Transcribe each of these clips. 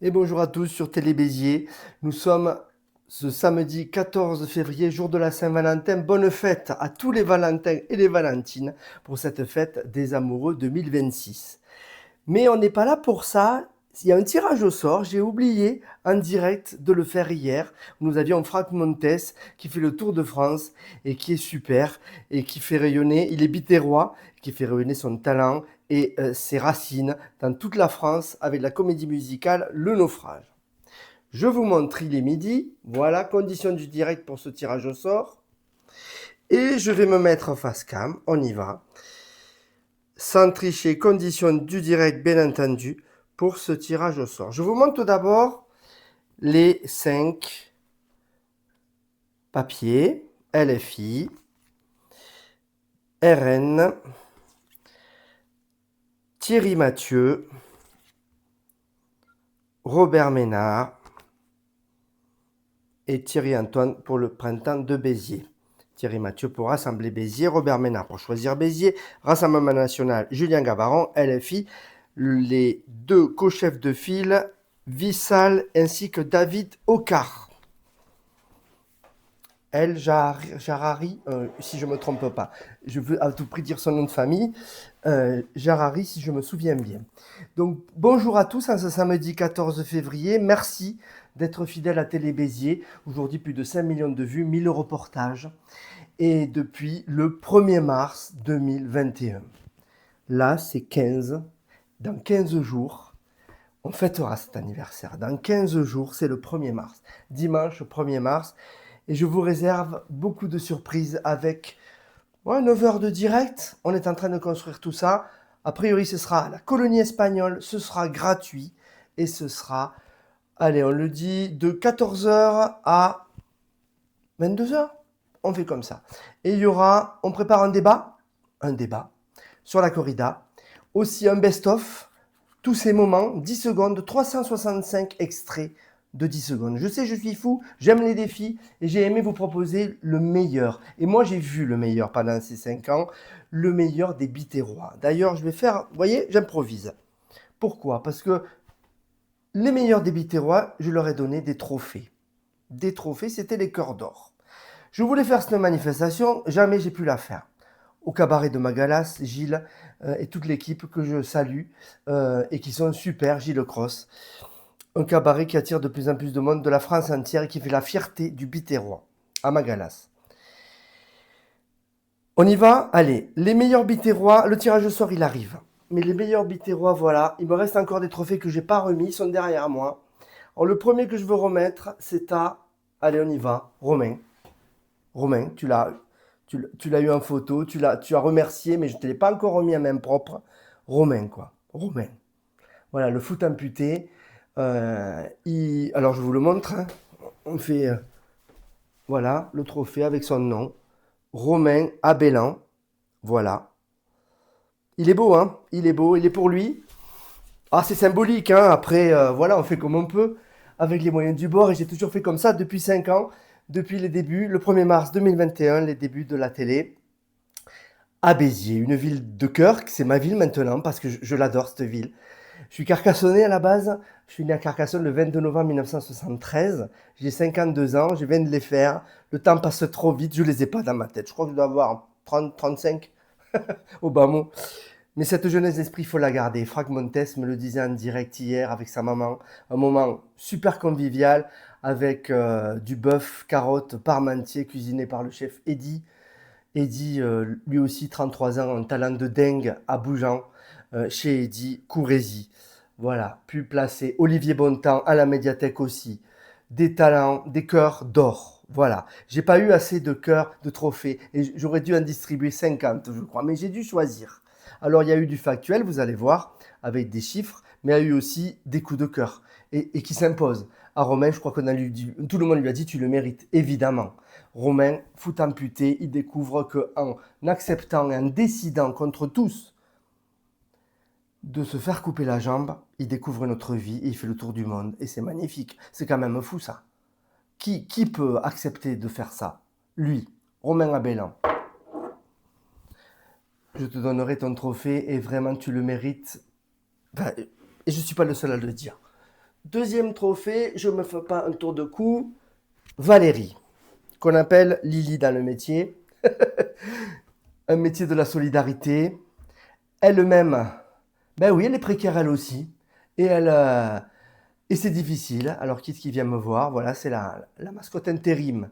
Et bonjour à tous sur Télé Béziers. Nous sommes ce samedi 14 février, jour de la Saint-Valentin. Bonne fête à tous les Valentins et les Valentines pour cette fête des amoureux 2026. Mais on n'est pas là pour ça. Il y a un tirage au sort. J'ai oublié en direct de le faire hier. Nous avions Franck Montes qui fait le Tour de France et qui est super et qui fait rayonner. Il est biterrois, qui fait rayonner son talent et ses racines dans toute la France avec la comédie musicale Le Naufrage. Je vous montre, il est midi. Voilà, condition du direct pour ce tirage au sort. Et je vais me mettre en face cam. On y va. Sans tricher, condition du direct bien entendu pour ce tirage au sort. Je vous montre tout d'abord les 5 papiers LFI, RN, Thierry Mathieu, Robert Ménard et Thierry Antoine pour le printemps de Béziers. Thierry Mathieu pour Rassembler Béziers, Robert Ménard pour Choisir Béziers, Rassemblement National, Julien Gavaron, LFI, les 2 co-chefs de file, Vissal ainsi que David Ocar. El Jarari, si je ne me trompe pas. Je veux à tout prix dire son nom de famille. Jarari, si je me souviens bien. Donc, bonjour à tous, en ce samedi 14 février. Merci d'être fidèles à Télé Béziers. Aujourd'hui, plus de 5 millions de vues, 1000 reportages. Et depuis le 1er mars 2021. Là, c'est 15. Dans 15 jours, on fêtera cet anniversaire. Dans 15 jours, c'est le 1er mars. Dimanche 1er mars. Et je vous réserve beaucoup de surprises avec 9 heures de direct. On est en train de construire tout ça. A priori, ce sera la colonie espagnole. Ce sera gratuit. Et ce sera, allez, on le dit, de 14h à 22h. On fait comme ça. Et il y aura, on prépare un débat sur la corrida. Aussi un best-of, tous ces moments, 10 secondes, 365 extraits de 10 secondes. Je sais, je suis fou, j'aime les défis et j'ai aimé vous proposer le meilleur. Et moi, j'ai vu le meilleur pendant ces 5 ans, le meilleur des biterrois. D'ailleurs, je vais faire, vous voyez, j'improvise. Pourquoi? Parce que les meilleurs des biterrois, je leur ai donné des trophées. Des trophées, c'était les cœurs d'or. Je voulais faire cette manifestation, jamais j'ai pu la faire. Au cabaret de Magalas, Gilles et toute l'équipe que je salue et qui sont super, Gilles Cross. Un cabaret qui attire de plus en plus de monde de la France entière et qui fait la fierté du biterrois à Magalas. On y va? Allez, les meilleurs biterrois, le tirage au sort il arrive. Mais les meilleurs biterrois, voilà, il me reste encore des trophées que j'ai pas remis, ils sont derrière moi. Alors le premier que je veux remettre, c'est à, allez on y va, Romain. Romain, tu l'as eu en photo, tu as remercié, mais je ne te l'ai pas encore remis à main propre. Romain, quoi. Romain. Voilà, le foot amputé. Alors, je vous le montre. Hein. On fait, voilà, le trophée avec son nom. Romain Abellan. Voilà. Il est beau, hein. Il est beau, il est pour lui. Ah, c'est symbolique, hein. Après, voilà, on fait comme on peut, avec les moyens du bord. Et j'ai toujours fait comme ça depuis 5 ans. Depuis les débuts, le 1er mars 2021, les débuts de la télé, à Béziers, une ville de cœur, c'est ma ville maintenant, parce que je l'adore cette ville. Je suis carcassonnais à la base, je suis né à Carcassonne le 22 novembre 1973, j'ai 52 ans, je viens de les faire, le temps passe trop vite, je les ai pas dans ma tête, je crois que je dois avoir 30, 35 au bas mot. Mais cette jeunesse d'esprit, il faut la garder. Franck Montes me le disait en direct hier avec sa maman. Un moment super convivial avec du bœuf, carottes, parmentier cuisiné par le chef Eddy. Eddy, lui aussi 33 ans, un talent de dingue à Bougeant, chez Eddy, Courrézy. Voilà, pu placer Olivier Bontemps à la médiathèque aussi. Des talents, des cœurs d'or. Voilà, j'ai pas eu assez de cœurs, de trophées, et j'aurais dû en distribuer 50, je crois, mais j'ai dû choisir. Alors il y a eu du factuel, vous allez voir, avec des chiffres, mais il y a eu aussi des coups de cœur, et qui s'imposent. À Romain, je crois qu'on a lui dit, tout le monde lui a dit, tu le mérites, évidemment. Romain, foot amputé, il découvre qu'en acceptant et en décidant contre tous de se faire couper la jambe, il découvre notre vie et il fait le tour du monde. Et c'est magnifique. C'est quand même fou ça. Qui peut accepter de faire ça? Lui, Romain Abellan. Je te donnerai ton trophée et vraiment tu le mérites. Enfin, et je ne suis pas le seul à le dire. Deuxième trophée, je ne me fais pas un tour de cou. Valérie, qu'on appelle Lily dans le métier. Un métier de la solidarité. Elle-même, ben oui, elle est précaire elle aussi. Et et c'est difficile. Alors, qui vient me voir? Voilà, c'est la mascotte intérim.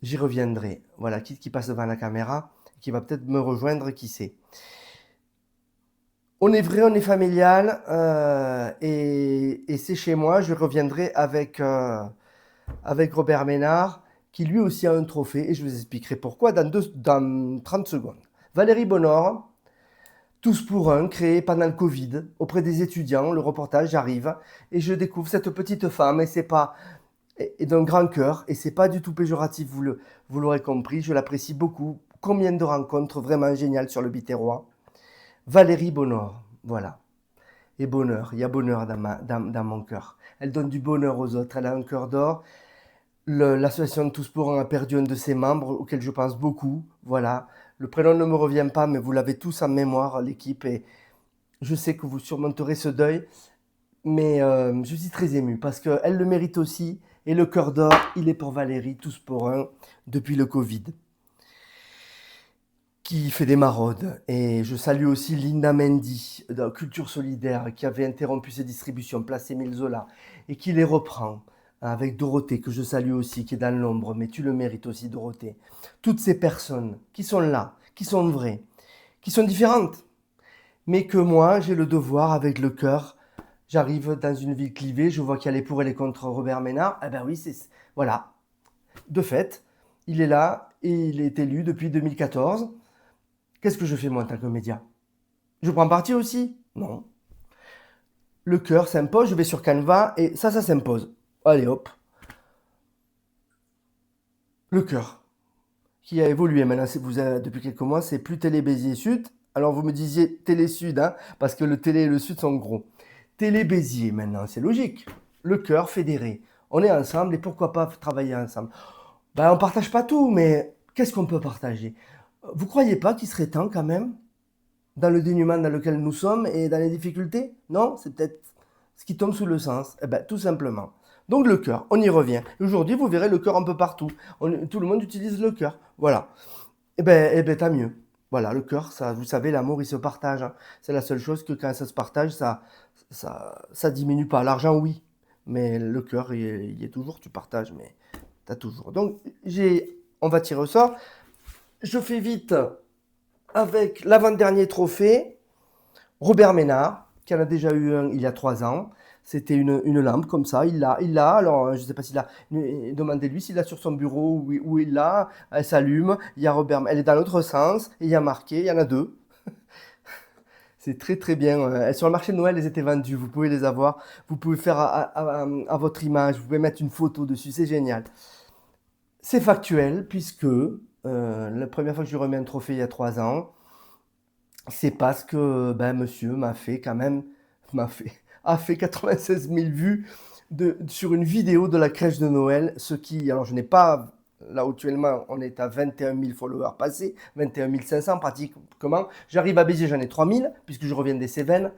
J'y reviendrai. Voilà, qui passe devant la caméra, qui va peut-être me rejoindre, qui sait. On est vrai, on est familial, et c'est chez moi. Je reviendrai avec Robert Ménard, qui lui aussi a un trophée, et je vous expliquerai pourquoi dans 30 secondes. Valérie Bonnor, Tous pour un, créé pendant le Covid, auprès des étudiants. Le reportage arrive, et je découvre cette petite femme, et c'est pas... Et d'un grand cœur, et c'est pas du tout péjoratif, vous l'aurez compris, je l'apprécie beaucoup. Combien de rencontres vraiment géniales sur le Biterrois. Valérie Bonnor, voilà. Et bonheur, il y a bonheur dans mon cœur. Elle donne du bonheur aux autres, elle a un cœur d'or. L'association de Tous pour un a perdu un de ses membres, auquel je pense beaucoup, voilà. Le prénom ne me revient pas, mais vous l'avez tous en mémoire, l'équipe, et je sais que vous surmonterez ce deuil, mais je suis très ému, parce qu'elle le mérite aussi, et le cœur d'or, il est pour Valérie, Tous pour un, depuis le Covid, qui fait des maraudes. Et je salue aussi Linda Mendy, de Culture Solidaire, qui avait interrompu ses distributions, Place Émile Zola, et qui les reprend avec Dorothée, que je salue aussi, qui est dans l'ombre, mais tu le mérites aussi, Dorothée. Toutes ces personnes qui sont là, qui sont vraies, qui sont différentes, mais que moi, j'ai le devoir, avec le cœur, j'arrive dans une ville clivée, je vois qu'il y a les pour et les contre Robert Ménard, eh ben oui, voilà. De fait, il est là, et il est élu depuis 2014. Qu'est-ce que je fais moi en tant que média? Je prends parti aussi? Non. Le cœur s'impose, je vais sur Canva et ça s'impose. Allez hop. Le cœur, qui a évolué maintenant, depuis quelques mois, c'est plus Télé Béziers Sud. Alors vous me disiez Télé Sud, hein, parce que le Télé et le Sud sont gros. Télé Béziers maintenant, c'est logique. Le cœur fédéré. On est ensemble et pourquoi pas travailler ensemble? Ben, on partage pas tout, mais qu'est-ce qu'on peut partager? Vous croyez pas qu'il serait temps quand même, dans le dénuement dans lequel nous sommes et dans les difficultés? Non, c'est peut-être ce qui tombe sous le sens. Eh ben, tout simplement. Donc le cœur, on y revient. Aujourd'hui, vous verrez le cœur un peu partout. Tout le monde utilise le cœur. Voilà. Eh ben, tant mieux. Voilà, le cœur, ça, vous savez, l'amour, il se partage, hein. C'est la seule chose que quand ça se partage, ça diminue pas. L'argent, oui. Mais le cœur, il est toujours, tu partages, mais tu as toujours. Donc, on va tirer au sort. Je fais vite avec l'avant-dernier trophée, Robert Ménard, qui en a déjà eu un il y a 3 ans. C'était une lampe comme ça, il l'a, alors je ne sais pas s'il a, demandez-lui s'il l'a sur son bureau, où il l'a, elle s'allume, il y a Robert, elle est dans l'autre sens, et il y a marqué, il y en a deux. C'est très très bien. Sur le marché de Noël, elles étaient vendues, vous pouvez les avoir, vous pouvez faire à votre image, vous pouvez mettre une photo dessus, c'est génial. C'est factuel, puisque la première fois que je lui remets un trophée il y a 3 ans, c'est parce que monsieur m'a fait, a fait 96 000 vues sur une vidéo de la crèche de Noël, alors je n'ai pas, là actuellement on est à 21 000 followers passés, 21 500 pratiquement, j'arrive à Béziers, j'en ai 3 000, puisque je reviens des Cévennes,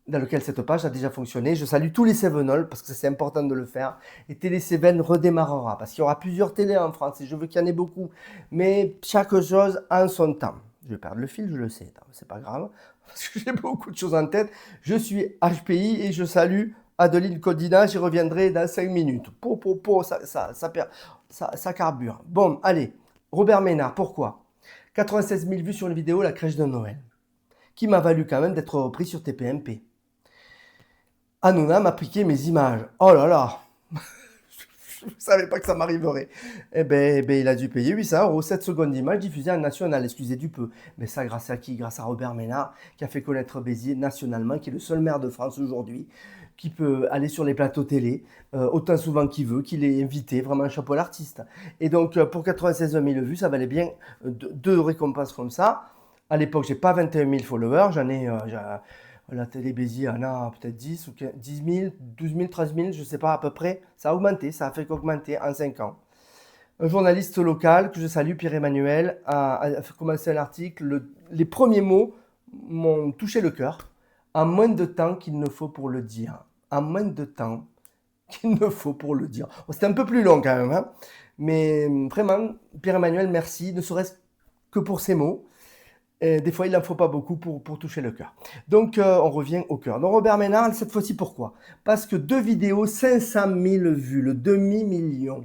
dans lequel cette page a déjà fonctionné. Je salue tous les Cévenols, parce que c'est important de le faire, et Télé Cévennes redémarrera, parce qu'il y aura plusieurs télés en France, et je veux qu'il y en ait beaucoup, mais chaque chose en son temps. Je vais perdre le fil, je le sais, c'est pas grave, parce que j'ai beaucoup de choses en tête. Je suis HPI et je salue Adeline Codina, j'y reviendrai dans 5 minutes. Ça carbure. Bon, allez, Robert Ménard, pourquoi 96 000 vues sur une vidéo, la crèche de Noël, qui m'a valu quand même d'être repris sur TPMP. Hanouna m'a piqué mes images. Oh là là, je ne savais pas que ça m'arriverait. Il a dû payer 800 €, 7 secondes d'image diffusée en national, excusez du peu. Mais ça, grâce à qui? Grâce à Robert Ménard, qui a fait connaître Béziers nationalement, qui est le seul maire de France aujourd'hui, qui peut aller sur les plateaux télé autant souvent qu'il veut, qu'il est invité, vraiment un chapeau à l'artiste. Et donc, pour 96 000 vues, ça valait bien deux récompenses comme ça. À l'époque, j'ai pas 21 000 followers, la télé Béziers en a peut-être 10 ou 10 000, 12 000, 13 000, je ne sais pas à peu près. Ça a augmenté, ça a fait qu'augmenter en 5 ans. Un journaliste local que je salue, Pierre-Emmanuel, a commencé un article. Les premiers mots m'ont touché le cœur, en moins de temps qu'il ne faut pour le dire. en moins de temps qu'il ne faut pour le dire. Bon, c'était un peu plus long quand même, hein, mais vraiment, Pierre-Emmanuel, merci, ne serait-ce que pour ces mots. Et des fois, il n'en faut pas beaucoup pour toucher le cœur. Donc, on revient au cœur. Donc, Robert Ménard, cette fois-ci, pourquoi? Parce que 2 vidéos, 500 000 vues, le demi-million.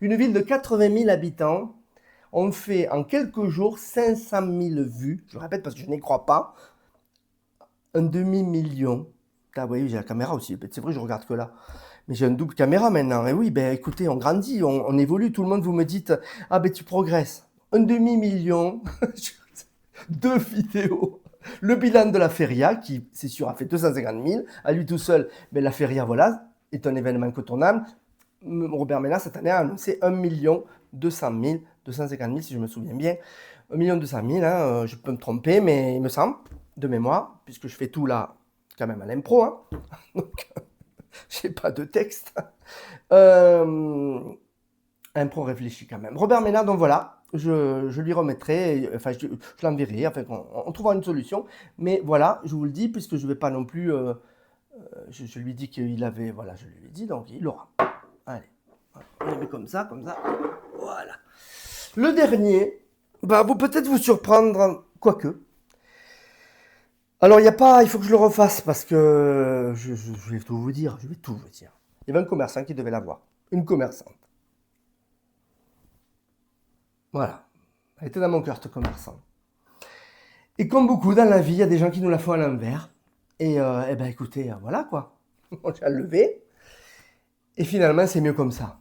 Une ville de 80 000 habitants, on fait en quelques jours 500 000 vues. Je répète parce que je n'y crois pas. Un demi-million. Ah oui, j'ai la caméra aussi. C'est vrai, je regarde que là. Mais j'ai une double caméra maintenant. Et oui, ben écoutez, on grandit, on évolue. Tout le monde, vous me dites, ah ben tu progresses. Un demi-million. 2 vidéos. Le bilan de la feria, qui, c'est sûr, a fait 250 000. À lui tout seul, mais la feria, voilà, est un événement incontournable. Robert Ménard, cette année, a annoncé 1 200 000, 250 000, si je me souviens bien. 1 200 000, hein, je peux me tromper, mais il me semble, de mémoire, puisque je fais tout là, quand même à l'impro, hein. Donc, j'ai pas de texte. Impro réfléchi quand même. Robert Ménard, donc voilà, je lui remettrai, enfin je l'enverrai, enfin on trouvera une solution. Mais voilà, je vous le dis, puisque je ne vais pas non plus, je lui dis qu'il avait, voilà, je lui ai dit, donc il l'aura. Allez, on le met comme ça, voilà. Le dernier, bah, vous peut-être vous surprendre, quoique. Alors il faut que je le refasse parce que je vais tout vous dire, Il y avait un commerçant qui devait l'avoir, une commerçante. Voilà. Elle était dans mon cœur, ce commerçant. Et comme beaucoup dans la vie, il y a des gens qui nous la font à l'envers. Et eh ben écoutez, voilà quoi. On l'a levé. Et finalement, c'est mieux comme ça.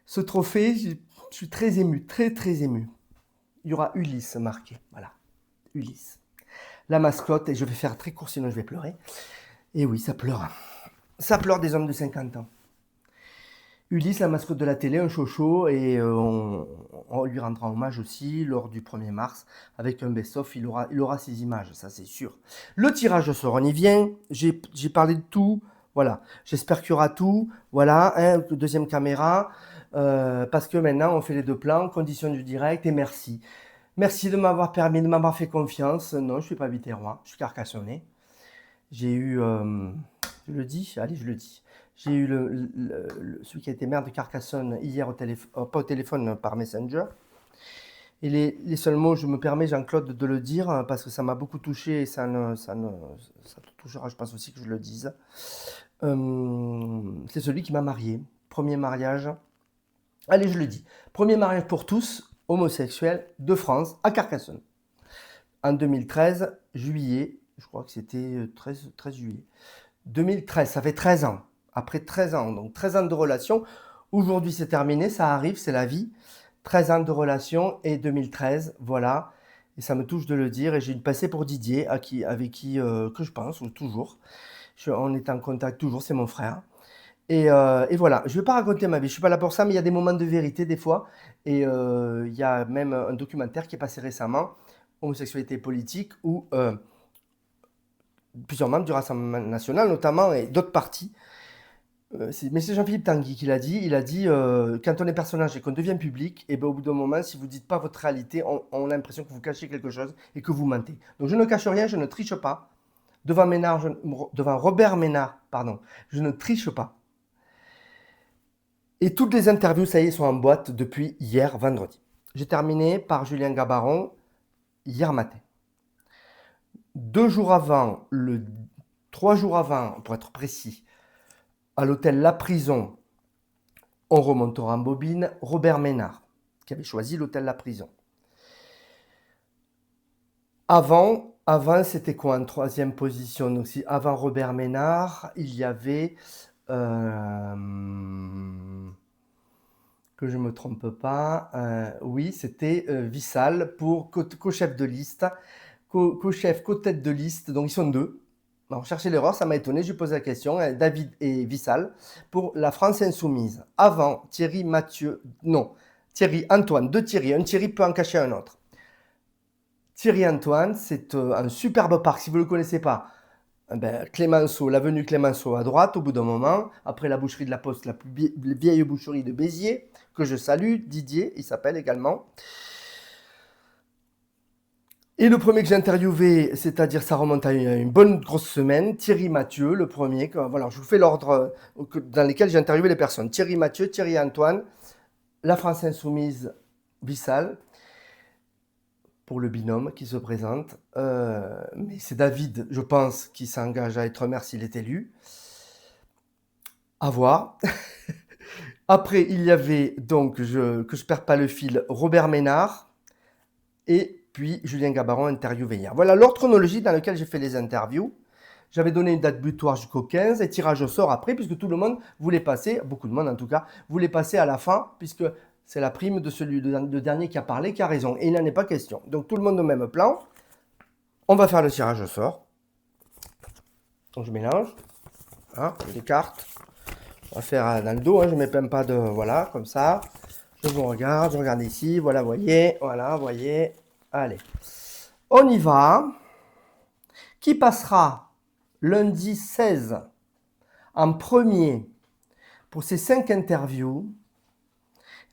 Ce trophée, je suis très ému, très très ému. Il y aura Ulysse marqué. Voilà. Ulysse. La mascotte, et je vais faire très court, sinon je vais pleurer. Et oui, ça pleure. Ça pleure des hommes de 50 ans. Ulysse, la mascotte de la télé, un chocho, et on lui rendra hommage aussi lors du 1er mars avec un best-of. Il aura ses images, ça c'est sûr. Le tirage au sort, on y vient. J'ai parlé de tout. Voilà, j'espère qu'il y aura tout. Voilà, hein, deuxième caméra. Parce que maintenant, on fait les 2 plans, conditions du direct, et merci. Merci de m'avoir permis, de m'avoir fait confiance. Non, je ne suis pas Viterrois, je suis carcassonnais. J'ai eu, je le dis, allez, je le dis. J'ai eu celui qui a été maire de Carcassonne hier pas au téléphone, par Messenger. Et les seuls mots, je me permets, Jean-Claude, de le dire, parce que ça m'a beaucoup touché et ça te touchera, je pense aussi que je le dise. C'est celui qui m'a marié. Premier mariage. Allez, je le dis. Premier mariage pour tous, homosexuels, de France, à Carcassonne. En 2013, juillet, je crois que c'était 13 juillet. 2013, ça fait 13 ans. Après 13 ans, donc 13 ans de relation. Aujourd'hui, c'est terminé, ça arrive, c'est la vie. 13 ans de relation et 2013, voilà. Et ça me touche de le dire. Et j'ai une passée pour Didier, avec qui que je pense, ou toujours. On est en contact toujours, c'est mon frère. Et voilà, je ne vais pas raconter ma vie, je ne suis pas là pour ça, mais il y a des moments de vérité des fois. Et il y a même un documentaire qui est passé récemment, Homosexualité politique, où plusieurs membres du Rassemblement national, notamment, et d'autres partis. Mais c'est Jean-Philippe Tanguy qui l'a dit. Il a dit quand on est personnage et qu'on devient public, et ben, au bout d'un moment, si vous ne dites pas votre réalité, on a l'impression que vous cachez quelque chose et que vous mentez. Donc je ne cache rien, je ne triche pas. Devant Robert Ménard, pardon, je ne triche pas. Et toutes les interviews, ça y est, sont en boîte depuis hier, vendredi. J'ai terminé par Julien Gabaron hier matin. 3 jours avant, pour être précis, à l'hôtel La Prison, on remontera en bobine, Robert Ménard, qui avait choisi l'hôtel La Prison. Avant c'était quoi en 3e position? Donc, avant Robert Ménard, il y avait, que je ne me trompe pas, oui, c'était Vissal pour co-chef de liste, co-chef, co-tête de liste, donc ils sont 2. Alors, cherchez l'erreur, ça m'a étonné, je pose la question, David et Vissal, pour la France Insoumise. Avant, Thierry Antoine, 2 Thierry, un Thierry peut en cacher un autre. Thierry Antoine, c'est un superbe parc, si vous ne le connaissez pas. Clémenceau, l'avenue Clémenceau à droite, au bout d'un moment, après la boucherie de la Poste, la plus vieille boucherie de Béziers, que je salue, Didier, il s'appelle également. Et le premier que j'ai interviewé, c'est-à-dire ça remonte à une bonne grosse semaine, Thierry Mathieu, le premier. Voilà, je vous fais l'ordre dans lequel j'ai interviewé les personnes. Thierry Mathieu, Thierry Antoine, la France Insoumise, Vissal, pour le binôme qui se présente. Mais c'est David, je pense, qui s'engage à être maire s'il est élu. À voir. Après, il y avait donc, que je perds pas le fil, Robert Ménard et puis Julien Gabaron interviewé hier. Voilà l'ordre chronologique dans lequel j'ai fait les interviews. J'avais donné une date butoir jusqu'au 15 et tirage au sort après, puisque tout le monde voulait passer, beaucoup de monde en tout cas, voulait passer à la fin, puisque c'est la prime de celui de dernier qui a parlé qui a raison. Et il n'en est pas question. Donc tout le monde au même plan. On va faire le tirage au sort. Donc je mélange. Hein, les cartes. On va faire dans le dos, hein, je ne mets même pas de... Voilà, comme ça. Je regarde ici. Voilà, voyez. Voilà, voyez. Allez. On y va. Qui passera lundi 16 en premier pour ces 5 interviews?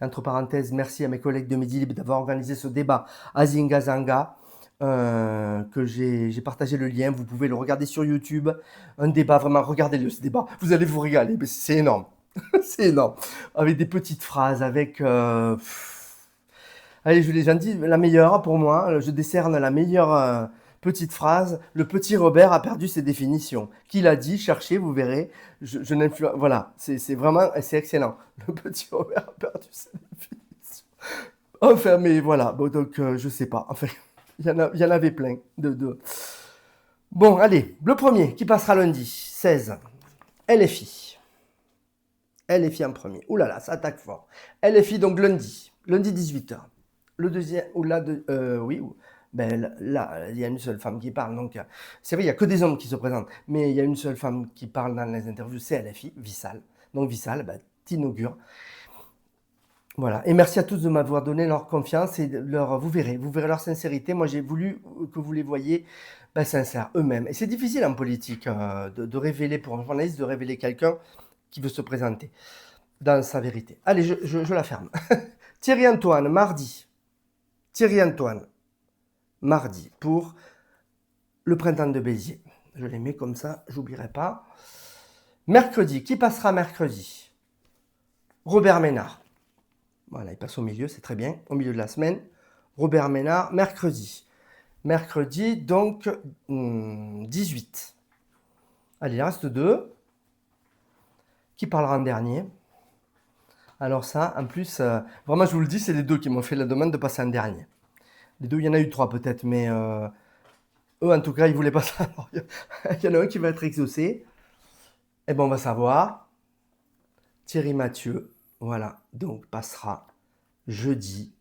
Entre parenthèses, merci à mes collègues de Midi Libre d'avoir organisé ce débat à Zingazanga. Que j'ai partagé le lien, vous pouvez le regarder sur YouTube, un débat, vraiment, regardez-le ce débat, vous allez vous régaler, mais c'est énorme, c'est énorme, avec des petites phrases, avec, allez, je l'ai dit, la meilleure pour moi, je décerne la meilleure petite phrase, le petit Robert a perdu ses définitions, qui l'a dit, cherchez, vous verrez, je n'influence, voilà, c'est vraiment, c'est excellent, le petit Robert a perdu ses définitions, enfin, mais voilà, bon, donc, je sais pas, enfin, il y en avait plein. Bon, allez, le premier qui passera lundi, 16. LFI. LFI en premier. Ouh là là, ça attaque fort. LFI donc lundi 18h. Le deuxième, oui, ben là, il y a une seule femme qui parle. Donc, c'est vrai, il n'y a que des hommes qui se présentent, mais il y a une seule femme qui parle dans les interviews, c'est LFI, Vissal. Donc Vissal, ben, t'inaugures. Voilà, et merci à tous de m'avoir donné leur confiance et vous verrez leur sincérité. Moi, j'ai voulu que vous les voyiez sincères eux-mêmes. Et c'est difficile en politique de révéler, pour un journaliste, de révéler quelqu'un qui veut se présenter dans sa vérité. Allez, je la ferme. Thierry Antoine, mardi. Thierry Antoine, mardi, pour le printemps de Béziers. Je les mets comme ça, j'oublierai pas. Mercredi, qui passera mercredi? Robert Ménard. Voilà, il passe au milieu, c'est très bien, au milieu de la semaine. Robert Ménard, mercredi. Mercredi, donc, 18. Allez, il reste 2. Qui parlera en dernier? Alors ça, en plus, vraiment, je vous le dis, c'est les 2 qui m'ont fait la demande de passer en dernier. Les 2, il y en a eu 3 peut-être, mais eux, en tout cas, ils voulaient pas ça. Il y en a un qui va être exaucé. Eh bien, on va savoir. Thierry Mathieu, voilà, donc passera jeudi.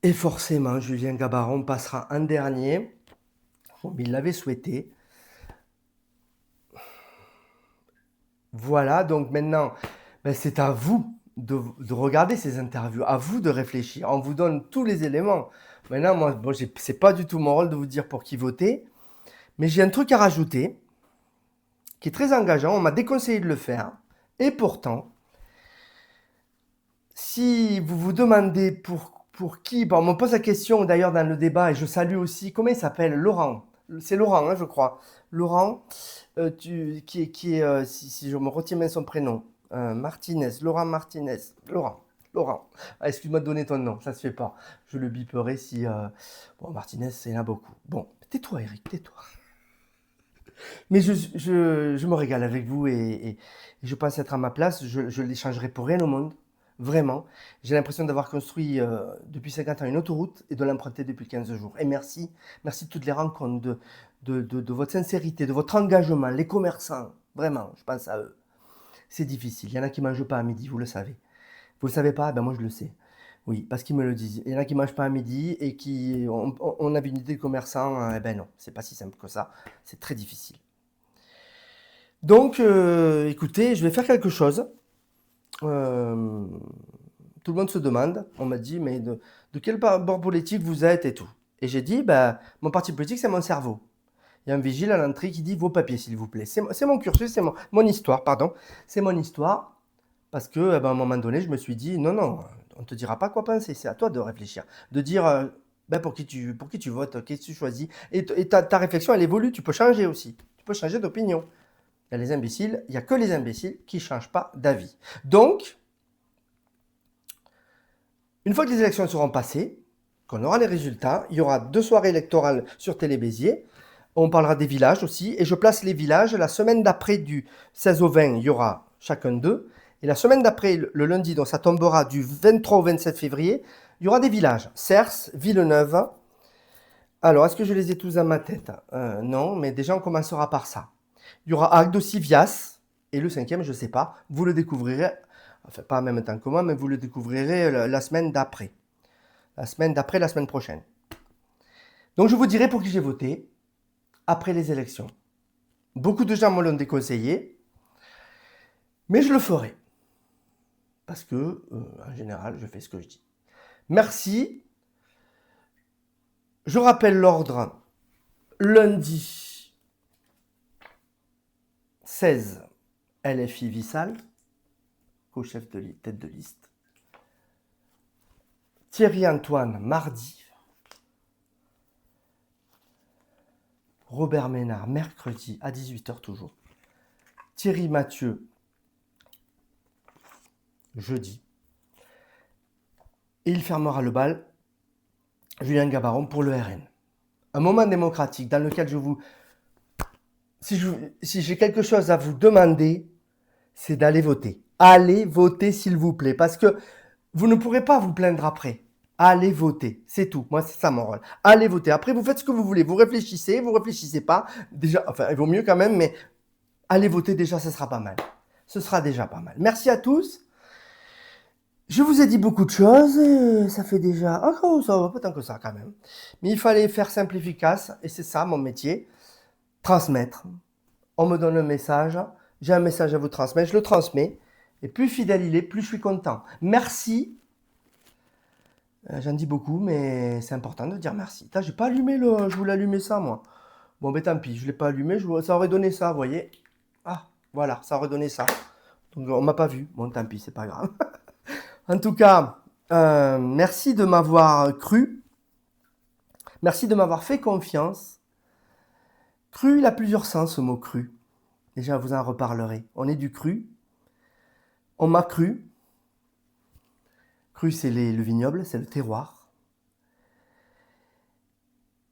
Et forcément, Julien Gabaron passera en dernier, comme il l'avait souhaité. Voilà, donc maintenant, c'est à vous de regarder ces interviews, à vous de réfléchir. On vous donne tous les éléments. Maintenant, moi, bon, c'est pas du tout mon rôle de vous dire pour qui voter, mais j'ai un truc à rajouter qui est très engageant. On m'a déconseillé de le faire. Et pourtant, si vous vous demandez pour qui, bon, on me pose la question d'ailleurs dans le débat, et je salue aussi, comment il s'appelle? Laurent. C'est Laurent, hein, je crois. Laurent, qui est si je me retiens bien son prénom, Martinez, Laurent Martinez. Laurent. Ah, excuse-moi de donner ton nom, ça se fait pas. Je le biperai si... Bon, Martinez, c'est là beaucoup. Bon, tais-toi Eric, tais-toi. Mais je me régale avec vous et je pense être à ma place. Je l'échangerai pour rien au monde. Vraiment. J'ai l'impression d'avoir construit depuis 50 ans une autoroute et de l'emprunter depuis 15 jours. Et merci. Merci de toutes les rencontres, de votre sincérité, de votre engagement. Les commerçants, vraiment, je pense à eux. C'est difficile. Il y en a qui ne mangent pas à midi, vous le savez. Vous ne le savez pas? Ben moi, je le sais. Oui, parce qu'ils me le disent. Il y en a qui ne mangent pas à midi et qui... On avait une idée de commerçant. Eh ben non, c'est pas si simple que ça. C'est très difficile. Donc, écoutez, je vais faire quelque chose. Tout le monde se demande, on m'a dit, mais de quel bord politique vous êtes et tout. Et j'ai dit, mon parti politique, c'est mon cerveau. Il y a un vigile à l'entrée qui dit, vos papiers, s'il vous plaît. C'est mon cursus, c'est mon histoire, pardon. C'est mon histoire, parce que, à un moment donné, je me suis dit, non, On ne te dira pas quoi penser, c'est à toi de réfléchir. De dire ben pour qui tu votes, qu'est-ce que tu choisis. Et ta réflexion, elle évolue, tu peux changer aussi. Tu peux changer d'opinion. Il y a les imbéciles, il n'y a que les imbéciles qui ne changent pas d'avis. Donc, une fois que les élections seront passées, qu'on aura les résultats, il y aura 2 soirées électorales sur Télé Béziers. On parlera des villages aussi. Et je place les villages. La semaine d'après, du 16 au 20, il y aura chacun d'eux. Et la semaine d'après, le lundi, donc ça tombera du 23 au 27 février, il y aura des villages. Cers, Villeneuve. Alors, est-ce que je les ai tous dans ma tête? Non, mais déjà, on commencera par ça. Il y aura Agde aussi, Vias. Et le 5e, je ne sais pas. Vous le découvrirez. Enfin, pas en même temps que moi, mais vous le découvrirez la semaine d'après. La semaine d'après, la semaine prochaine. Donc, je vous dirai pour qui j'ai voté après les élections. Beaucoup de gens me l'ont déconseillé, mais je le ferai. Parce que, en général, je fais ce que je dis. Merci. Je rappelle l'ordre. Lundi 16, LFI Vissal, co-chef de tête de liste. Thierry Antoine, mardi. Robert Ménard, mercredi à 18h toujours. Thierry Mathieu, jeudi. Et il fermera le bal, Julien Gabaron, pour le RN. Un moment démocratique dans lequel si j'ai quelque chose à vous demander, c'est d'aller voter. Allez voter, s'il vous plaît, parce que vous ne pourrez pas vous plaindre après. Allez voter, c'est tout. Moi, c'est ça mon rôle. Allez voter. Après, vous faites ce que vous voulez. Vous réfléchissez pas. Déjà, enfin, il vaut mieux quand même, mais allez voter, déjà, ce sera pas mal. Ce sera déjà pas mal. Merci à tous. Je vous ai dit beaucoup de choses, et ça fait déjà... Oh, ça va pas tant que ça quand même. Mais il fallait faire simple et efficace, et c'est ça mon métier. Transmettre. On me donne un message, j'ai un message à vous transmettre, je le transmets, et plus fidèle il est, plus je suis content. Merci. J'en dis beaucoup, mais c'est important de dire merci. J'ai pas allumé je voulais allumer ça moi. Bon ben tant pis, je l'ai pas allumé, ça aurait donné ça, vous voyez. Ah, voilà, ça aurait donné ça. Donc on m'a pas vu, bon tant pis, c'est pas grave. En tout cas, merci de m'avoir cru. Merci de m'avoir fait confiance. Cru, il a plusieurs sens ce mot cru. Déjà, vous en reparlerez. On est du cru. On m'a cru. Cru, c'est le vignoble, c'est le terroir.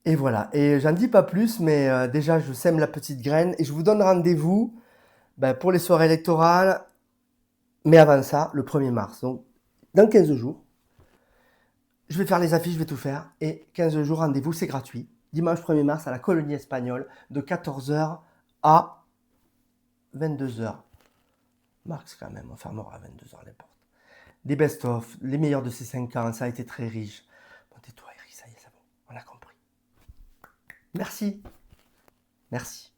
Et voilà. Et j'en dis pas plus, mais déjà, je sème la petite graine et je vous donne rendez-vous pour les soirées électorales. Mais avant ça, le 1er mars. Donc, dans 15 jours, je vais faire les affiches, je vais tout faire. Et 15 jours, rendez-vous, c'est gratuit. Dimanche 1er mars à la colonie espagnole de 14h à 22h. Max quand même, on fermera à 22h les portes. Des best-of, les meilleurs de ces 5 ans, ça a été très riche. Bon, tais-toi Eric, ça y est, c'est bon, on a compris. Merci. Merci.